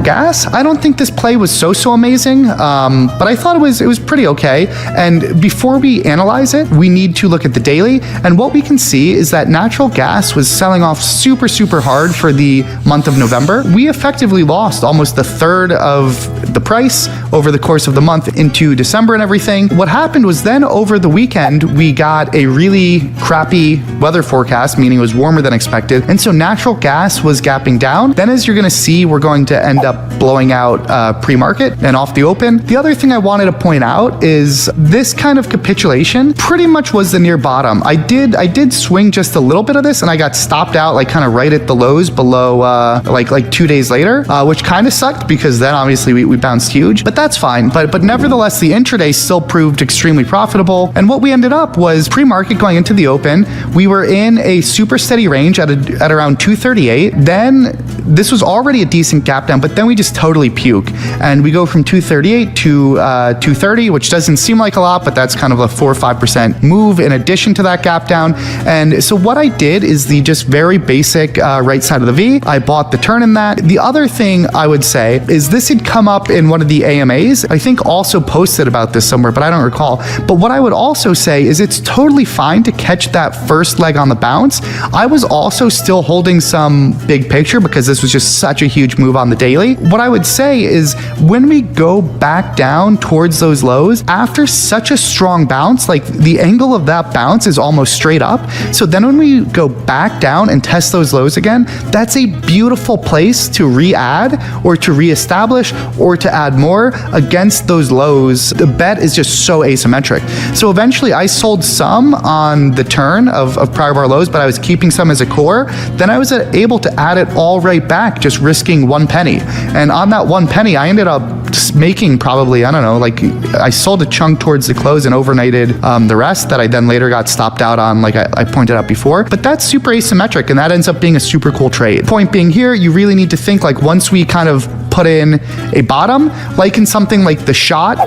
gas, I don't think this play was so amazing, but I thought it was pretty okay. And before we analyze it, we need to look at the daily, and what we can see is that natural gas was selling off super hard for the month of November. We effectively lost almost a third of the price over the course of the month into December and everything. What happened was then over the weekend, we got a really crappy weather forecast, meaning it was warmer than expected, and so natural gas was gapping down. Then as you're going to see, we're going to end up blowing out pre-market and off the open. The other thing I wanted to point out is this kind of capitulation pretty much was the near bottom. I did swing just a little bit of this, and I got stopped out like kind of right at the lows below like 2 days later, which kind of sucked because then obviously we bounced huge, but that's fine. But nevertheless, the intraday still proved extremely profitable, and what we ended up was pre-market going into the open, we were in a super steady range at around 238. Then this was already a decent gap down, but then we just totally puke, and we go from 238 to 230, which doesn't seem like a lot, but that's kind of a 4 or 5% move in addition to that gap down. And so what I did is the just very basic right side of the V. I bought the turn in that. The other thing I would say is this had come up in one of the AMAs. I think also posted about this somewhere, but I don't recall. But what I would also say is it's totally fine to catch that first leg on the bounce. I was also still holding some big picture because this was just such a huge move on the daily. What I would say is when we go back down towards those lows after such a strong bounce, like the angle of that bounce is almost straight up. So then when we go back down and test those lows again, that's a beautiful place to re-add or to reestablish or to add more against those lows. The bet is just so asymmetric. So eventually I sold some on the turn of prior bar lows, but I was keeping some as a core. Then I was able to add it all right back, just risking 1 penny. And on that 1 penny, I ended up just making probably, I don't know, like I sold a chunk towards the close and overnighted the rest that I then later got stopped out on, like I pointed out before. But that's super asymmetric, and that ends up being a super cool trade. Point being here, you really need to think like once we kind of put in a bottom, like in something like the shot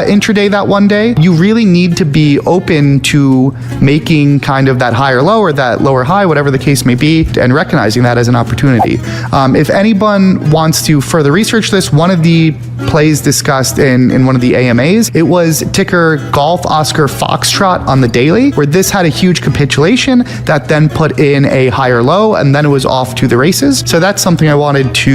intraday that one day, you really need to be open to making kind of that higher low or that lower high, whatever the case may be, and recognizing that as an opportunity. If anyone wants to further research this, one of the plays discussed in one of the AMAs, it was ticker Golf Oscar Foxtrot on the daily, where this had a huge capitulation that then put in a higher low, and then it was off to the races. So that's something I wanted to